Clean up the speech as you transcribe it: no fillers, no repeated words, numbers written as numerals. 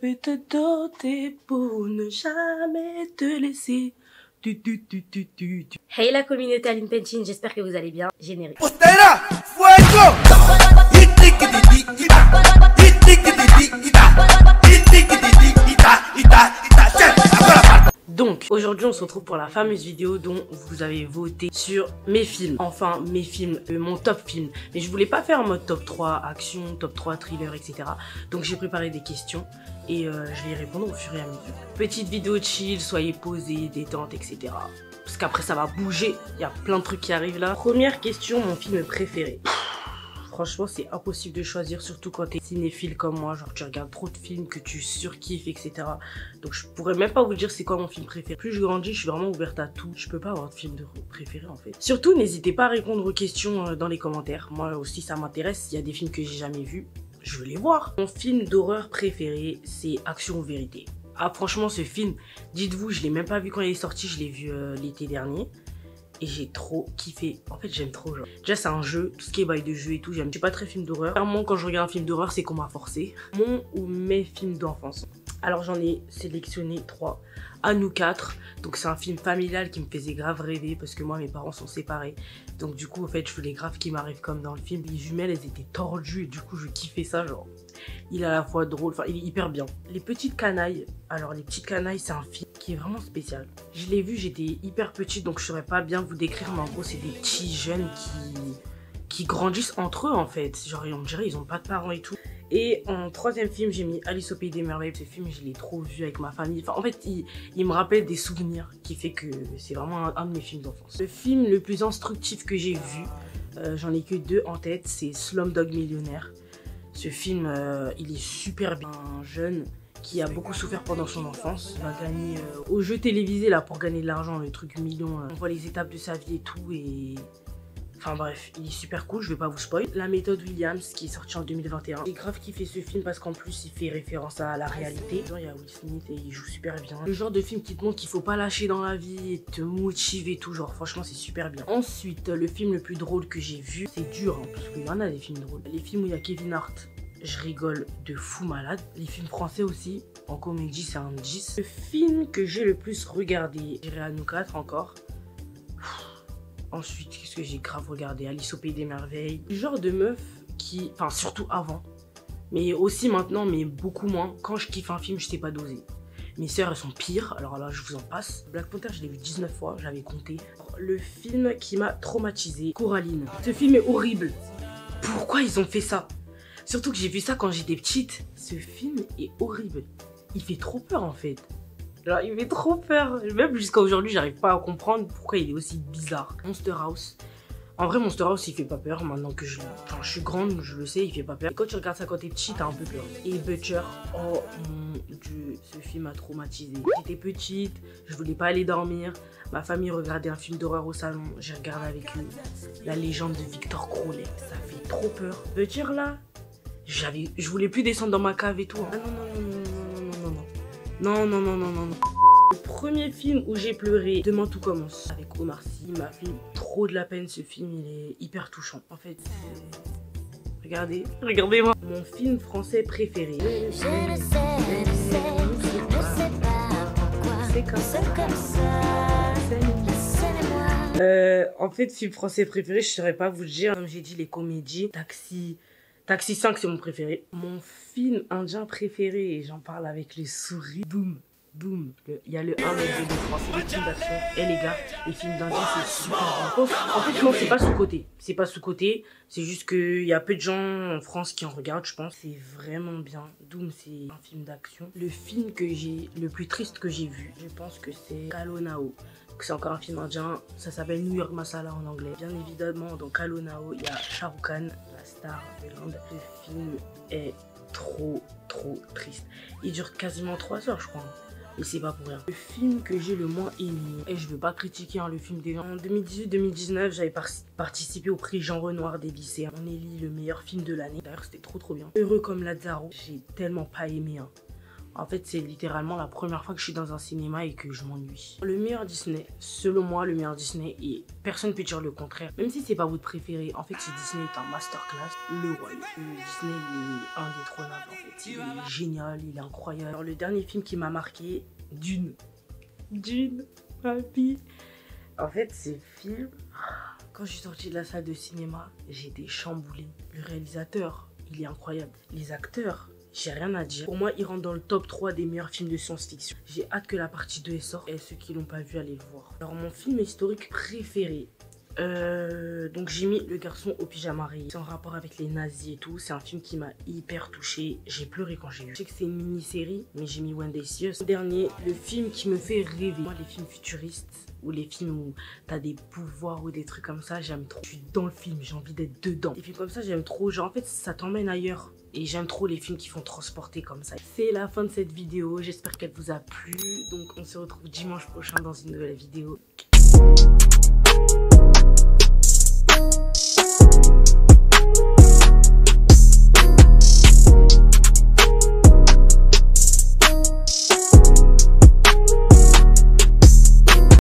peux te doter pour ne jamais te laisser. Hey la communauté Aline Penchin, j'espère que vous allez bien. Générique. Donc, aujourd'hui on se retrouve pour la fameuse vidéo dont vous avez voté sur mes films. Enfin, mes films, mon top film. Mais je voulais pas faire en mode top 3 action, top 3 thriller, etc. Donc j'ai préparé des questions et je vais y répondre au fur et à mesure. Petite vidéo chill, soyez posés, détente, etc. Parce qu'après ça va bouger, il y a plein de trucs qui arrivent là. Première question, mon film préféré. Franchement, c'est impossible de choisir, surtout quand t'es cinéphile comme moi. Genre, tu regardes trop de films que tu surkiffes, etc. Donc, je pourrais même pas vous dire c'est quoi mon film préféré. Plus je grandis, je suis vraiment ouverte à tout. Je peux pas avoir de film préféré, en fait. Surtout, n'hésitez pas à répondre aux questions dans les commentaires. Moi aussi, ça m'intéresse. Il y a des films que j'ai jamais vus, je veux les voir. Mon film d'horreur préféré, c'est Action ou Vérité. Ah, franchement, ce film, dites-vous, je l'ai même pas vu quand il est sorti. Je l'ai vu l'été dernier. Et j'ai trop kiffé. En fait, j'aime trop, genre. Déjà, c'est un jeu, tout ce qui est bail de jeu et tout, j'aime. Je suis pas très film d'horreur. Clairement, quand je regarde un film d'horreur, c'est qu'on m'a forcé. Mon ou mes films d'enfance. Alors, j'en ai sélectionné 3. À nous 4. Donc, c'est un film familial qui me faisait grave rêver parce que moi, mes parents sont séparés. Donc, du coup, en fait, je voulais grave qu'il m'arrive comme dans le film. Les jumelles, elles étaient tordues et du coup, je kiffais ça, genre. Il est à la fois drôle, enfin, il est hyper bien. Les Petites Canailles. Alors, Les Petites Canailles, c'est un film qui est vraiment spécial. Je l'ai vu, j'étais hyper petite, donc je saurais pas bien vous décrire, mais en gros, c'est des petits jeunes qui grandissent entre eux, en fait. Genre, on dirait, ils ont pas de parents et tout. Et en troisième film, j'ai mis Alice au Pays des Merveilles. Ce film, je l'ai trop vu avec ma famille. Enfin, en fait, il me rappelle des souvenirs, qui fait que c'est vraiment un de mes films d'enfance. Le film le plus instructif que j'ai vu, j'en ai que 2 en tête, c'est Slumdog Millionnaire. Ce film, il est super bien. Un jeune qui a beaucoup souffert pendant son enfance va gagner au jeu télévisé là pour gagner de l'argent, le truc million. On voit les étapes de sa vie et tout et... Enfin bref, il est super cool, je vais pas vous spoil. La méthode Williams qui est sortie en 2021. J'ai grave kiffé ce film parce qu'en plus il fait référence à la réalité. Il y a Will Smith et il joue super bien. Le genre de film qui te montre qu'il faut pas lâcher dans la vie et te motiver et tout. Genre franchement c'est super bien. Ensuite, le film le plus drôle que j'ai vu, c'est dur hein, parce qu'il y en a des films drôles. Les films où il y a Kevin Hart, je rigole de fou malade. Les films français aussi, en comédie c'est un 10. Le film que j'ai le plus regardé, j'irai à nous 4 encore. Ensuite, qu'est-ce que j'ai grave regardé? Alice au Pays des Merveilles. Le genre de meuf qui... Enfin, surtout avant. Mais aussi maintenant, mais beaucoup moins. Quand je kiffe un film, je sais pas doser. Mes sœurs, elles sont pires. Alors là, je vous en passe. Black Panther, je l'ai vu 19 fois. J'avais compté. Le film qui m'a traumatisé, Coraline. Ce film est horrible. Pourquoi ils ont fait ça? Surtout que j'ai vu ça quand j'étais petite. Ce film est horrible. Il fait trop peur, en fait. Genre, il fait trop peur. Même jusqu'à aujourd'hui, j'arrive pas à comprendre pourquoi il est aussi bizarre. Monster House. En vrai, Monster House, il fait pas peur. Maintenant que je suis grande, je le sais, il fait pas peur. Et quand tu regardes ça quand t'es petit, t'as un peu peur. Et Butcher, oh mon dieu, ce film m'a traumatisée. J'étais petite, je voulais pas aller dormir. Ma famille regardait un film d'horreur au salon. J'ai regardé avec eux La Légende de Victor Crowley. Ça fait trop peur. Butcher, là, je voulais plus descendre dans ma cave et tout. Ah non. Non. Le premier film où j'ai pleuré, Demain tout commence, avec Omar Sy, il m'a fait trop de la peine. Ce film, il est hyper touchant. En fait, regardez-moi. Mon film français préféré. C'est comme ça. En fait, film français préféré, je saurais pas vous le dire. Comme j'ai dit, les comédies, Taxi 5, c'est mon préféré. Mon film indien préféré, et j'en parle avec les souris, Boom. Il y a le 1, le 2, le 3, c'est les films d'action. Et les gars, les films d'indien, c'est super bon. En fait, non, c'est pas sous-côté. C'est pas sous-côté. C'est juste qu'il y a peu de gens en France qui en regardent, je pense. C'est vraiment bien. Doom, c'est un film d'action. Le film le plus triste que j'ai vu, je pense que c'est Kalo Nao. C'est encore un film indien. Ça s'appelle New York Masala en anglais. Bien évidemment, dans Kalo Nao, il y a Shah Rukh Khan, la star de l'Inde. Le film est trop triste. Il dure quasiment 3 heures, je crois. Et c'est pas pour rien. Le film que j'ai le moins aimé, et je veux pas critiquer hein, le film des gens. En 2018-2019, j'avais participé au prix Jean Renoir des lycéens. On élit le meilleur film de l'année. D'ailleurs, c'était trop bien. Heureux comme Lazaro, j'ai tellement pas aimé. Hein. En fait, c'est littéralement la première fois que je suis dans un cinéma et que je m'ennuie. Le meilleur Disney, selon moi, le meilleur Disney, et personne ne peut dire le contraire, même si c'est pas votre préféré, en fait, ce Disney est un masterclass. Le roi, Disney, il est indétrônable, en fait. Il est génial, il est incroyable. Alors, le dernier film qui m'a marqué, Dune, papy. En fait, ce film, quand je suis sortie de la salle de cinéma, j'ai été chamboulée. Le réalisateur, il est incroyable. Les acteurs, j'ai rien à dire. Pour moi, il rentre dans le top 3 des meilleurs films de science-fiction. J'ai hâte que la partie 2 sorte et ceux qui l'ont pas vu, allez le voir. Alors, mon film historique préféré. Donc j'ai mis Le garçon au pyjama rayé. C'est en rapport avec les nazis et tout. C'est un film qui m'a hyper touchée. J'ai pleuré quand j'ai vu. Je sais que c'est une mini-série, mais j'ai mis When They See Us. Le dernier, le film qui me fait rêver. Moi, les films futuristes ou les films où t'as des pouvoirs ou des trucs comme ça, j'aime trop. Je suis dans le film, j'ai envie d'être dedans. Les films comme ça, j'aime trop. Genre en fait, ça t'emmène ailleurs. Et j'aime trop les films qui font transporter comme ça. C'est la fin de cette vidéo. J'espère qu'elle vous a plu. Donc on se retrouve dimanche prochain dans une nouvelle vidéo.